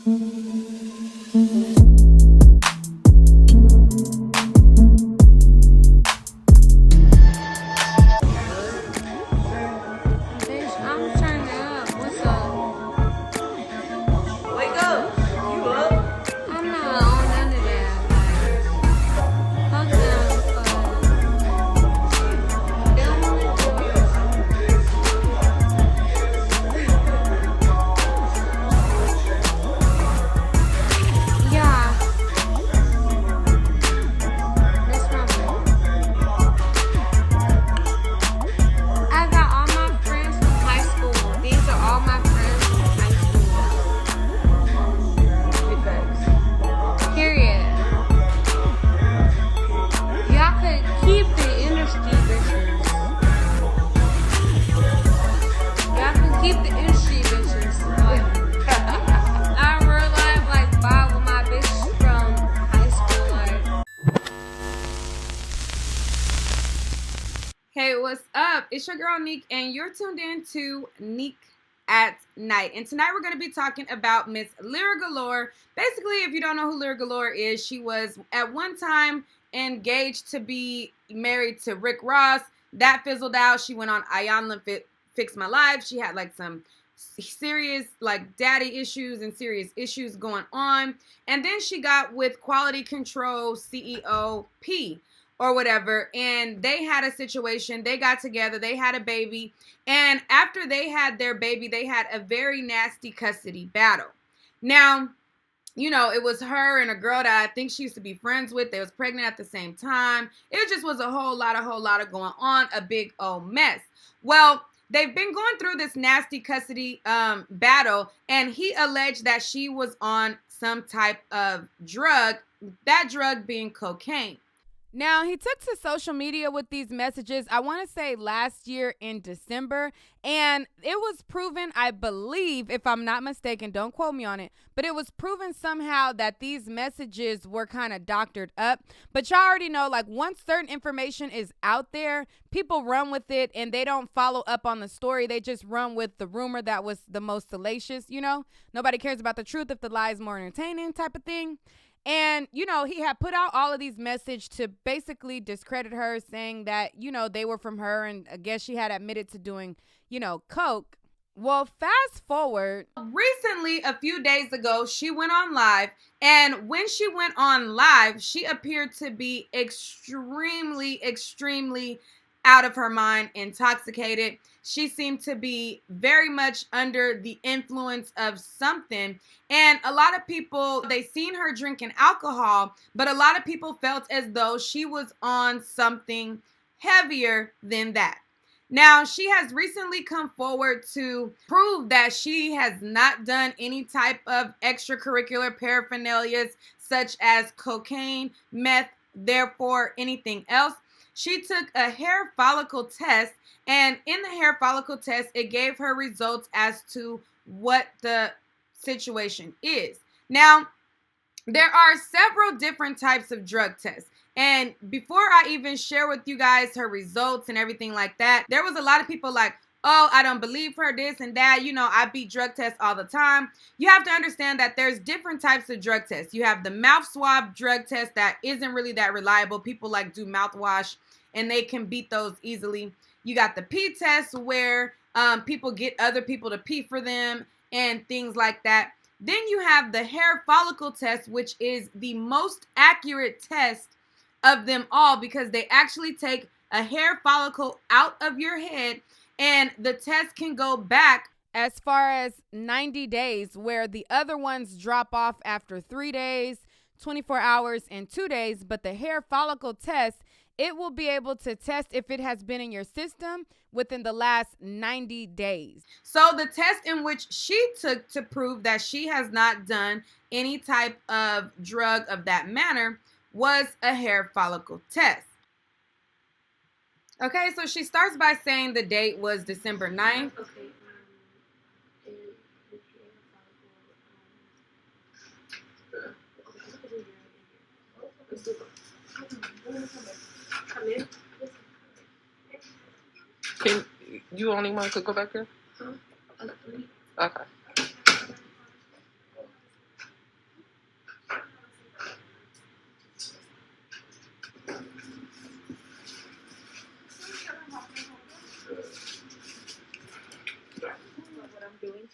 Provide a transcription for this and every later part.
Bitch, I'm turning up. What's up? Wake up. You up? I'm not on none of that. Like, fuck them. They don't want to do it. Yeah, that's my bad. I got all my friends from high school. These are all my friends from high Big facts. school. Period. Y'all could keep the industry bitches. Y'all can keep the industry bitches. I real life like vibe with my bitches from high school. Like, hey, what's up? It's your girl Nique, and you're tuned in to Nique at Night. And tonight we're going to be talking about Miss Lira Galore. Basically, if you don't know who Lira Galore is, she was at one time engaged to be married to Rick Ross. That fizzled out. She went on Ayanla Fix My Life. She had like some serious like daddy issues and serious issues going on. And then she got with Quality Control CEO P or whatever, and they had a situation. They got together, they had a baby, and after they had their baby, they had a very nasty custody battle. Now, you know, it was her and a girl that I think she used to be friends with. They was pregnant at the same time. It just was a whole lot of going on, a big old mess. Well, they've been going through this nasty custody battle, and he alleged that she was on some type of drug, that drug being cocaine. Now, he took to social media with these messages, I want to say last year in December, and it was proven, I believe, if I'm not mistaken, don't quote me on it, but it was proven somehow that these messages were kind of doctored up. But y'all already know, like, once certain information is out there, people run with it, and they don't follow up on the story. They just run with the rumor that was the most salacious, you know? Nobody cares about the truth if the lie is more entertaining type of thing. And, you know, he had put out all of these messages to basically discredit her, saying that, you know, they were from her. And I guess she had admitted to doing, you know, coke. Well, fast forward. Recently, a few days ago, she went on live. And when she went on live, she appeared to be extremely out of her mind, intoxicated. She seemed to be very much under the influence of something. And a lot of people, they seen her drinking alcohol, but a lot of people felt as though she was on something heavier than that. Now, she has recently come forward to prove that she has not done any type of extracurricular paraphernalias such as cocaine, meth, therefore anything else. She took a hair follicle test, and in the hair follicle test, it gave her results as to what the situation is. Now, there are several different types of drug tests. And before I even share with you guys her results and everything like that, there was a lot of people like, oh, I don't believe her, this and that. You know, I beat drug tests all the time. You have to understand that there's different types of drug tests. You have the mouth swab drug test that isn't really that reliable. People like do mouthwash and they can beat those easily. You got the pee test where people get other people to pee for them and things like that. Then you have the hair follicle test, which is the most accurate test of them all because they actually take a hair follicle out of your head, and the test can go back as far as 90 days, where the other ones drop off after 3 days, 24 hours, and 2 days. But the hair follicle test, it will be able to test if it has been in your system within the last 90 days. So the test in which she took to prove that she has not done any type of drug of that manner was a hair follicle test. Okay, so she starts by saying the date was December 9th. Okay. Come in. Can you only want to go back there? Okay.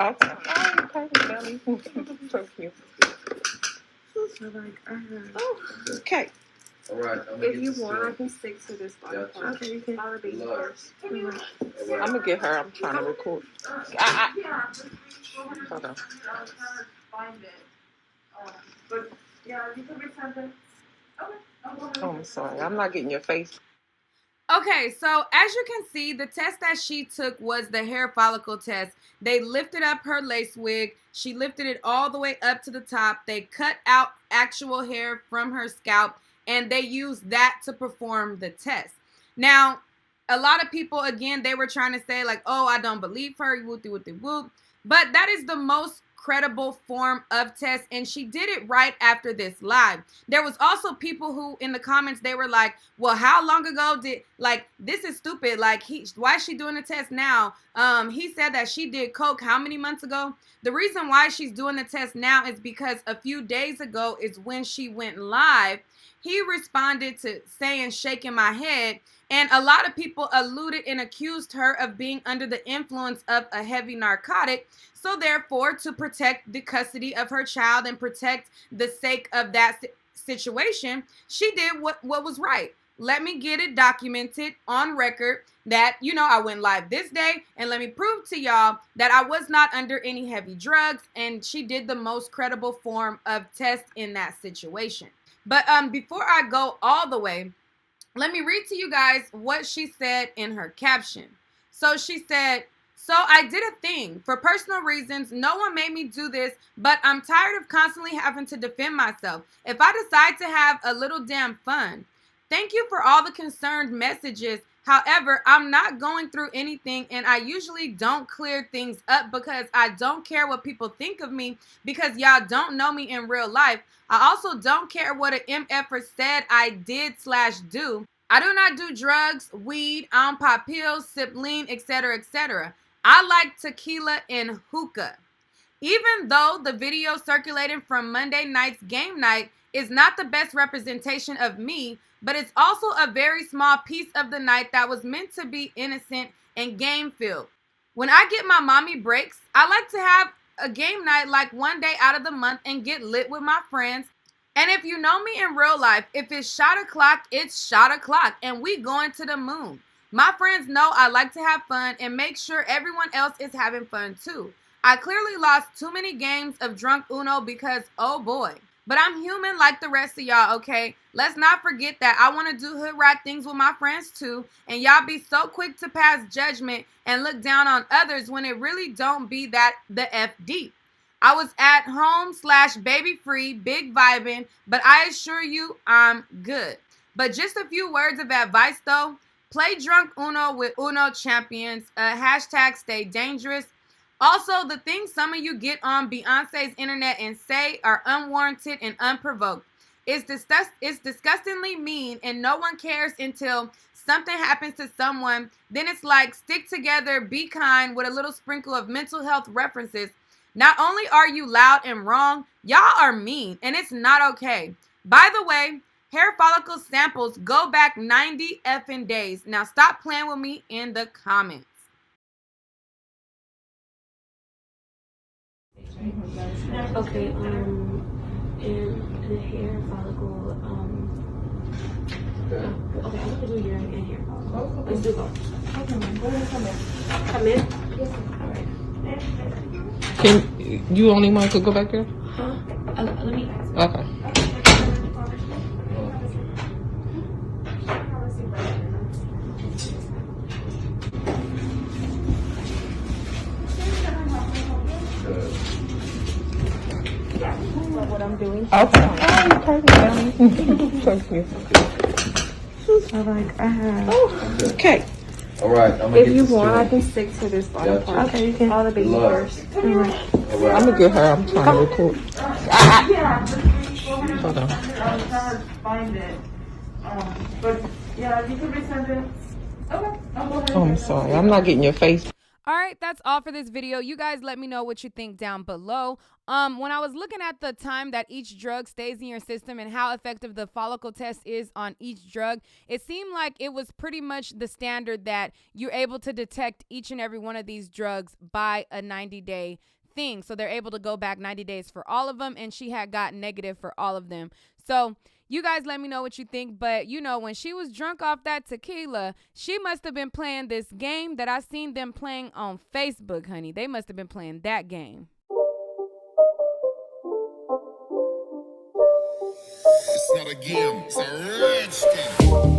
Okay. Oh, okay, so cute. So like, Okay. All right. if you want, I can stick to this body Gotcha. part. Okay, you can. All the baby hairs. I'm gonna get her. I'm trying to record. Hold on. But yeah, you can resend it. Oh, I'm sorry. I'm not getting your face. Okay, so as you can see, the test that she took was the hair follicle test. They lifted up her lace wig. She lifted it all the way up to the top. They cut out actual hair from her scalp, and they used that to perform the test. Now, a lot of people, again, they were trying to say like, oh, I don't believe her, whoop-de-whoop-de-whoop. But that is the most credible form of test, and she did it right after this live. There was also people who in the comments, they were like, well, how long ago did, like, this is stupid, like, why is she doing the test now? He said that she did coke how many months ago? The reason why she's doing the test now is because a few days ago is when she went live. He responded to saying shaking my head, and a lot of people alluded and accused her of being under the influence of a heavy narcotic. So therefore, to protect the custody of her child and protect the sake of that situation, she did what was right. Let me get it documented on record that, you know, I went live this day, and let me prove to y'all that I was not under any heavy drugs, and she did the most credible form of test in that situation. But before I go all the way, let me read to you guys what she said in her caption. So she said, so I did a thing. For personal reasons, no one made me do this, but I'm tired of constantly having to defend myself. If I decide to have a little damn fun. Thank you for all the concerned messages. However, I'm not going through anything, and I usually don't clear things up because I don't care what people think of me because y'all don't know me in real life. I also don't care what an MFer said I did/do. I do not do drugs, weed, I don't pop pills, sip lean, etc., etc. I like tequila and hookah. Even though the video circulating from Monday night's game night is not the best representation of me, but it's also a very small piece of the night that was meant to be innocent and game-filled. When I get my mommy breaks, I like to have a game night like one day out of the month and get lit with my friends. And if you know me in real life, if it's shot o'clock, it's shot o'clock, and we going to the moon. My friends know I like to have fun and make sure everyone else is having fun too. I clearly lost too many games of drunk Uno because, oh boy. But I'm human like the rest of y'all, okay? Let's not forget that I want to do hood rat things with my friends too, and y'all be so quick to pass judgment and look down on others when it really don't be that the F deep. I was at home / baby free, big vibing, but I assure you I'm good. But just a few words of advice though. Play drunk Uno with Uno champions. Hashtag stay dangerous. Also, the things some of you get on Beyonce's internet and say are unwarranted and unprovoked. It's disgustingly mean, and no one cares until something happens to someone. Then it's like, stick together, be kind, with a little sprinkle of mental health references. Not only are you loud and wrong, y'all are mean, and it's not okay. By the way, hair follicle samples go back 90 effing days. Now stop playing with me in the comments. Okay, and the hair follicle, okay, I'm gonna do your and hair follicle. Let's do both. Okay, go ahead, come in. Come in? Yes. Alright. Can you only want to go back there? Huh? Let me ask. Okay. What I'm doing. Okay. So cute. So like, I have. Oh, okay. All right. I'm gonna If get you this want, I going. can stick to this body Gotcha. part. Okay, you can. All the baby Love. hairs. All right. I'm gonna get her. I'm trying to record. Hold on. I'm trying to find it. But yeah, you can resend it. Okay. I'll go ahead. Oh, I'm sorry. I'm not getting your face. All right, that's all for this video. You guys let me know what you think down below. When I was looking at the time that each drug stays in your system and how effective the follicle test is on each drug, it seemed like it was pretty much the standard that you're able to detect each and every one of these drugs by a 90-day thing. So they're able to go back 90 days for all of them, and she had got negative for all of them. So you guys let me know what you think. But, you know, when she was drunk off that tequila, she must have been playing this game that I seen them playing on Facebook, honey. They must have been playing that game. It's not a game, it's a rich thing.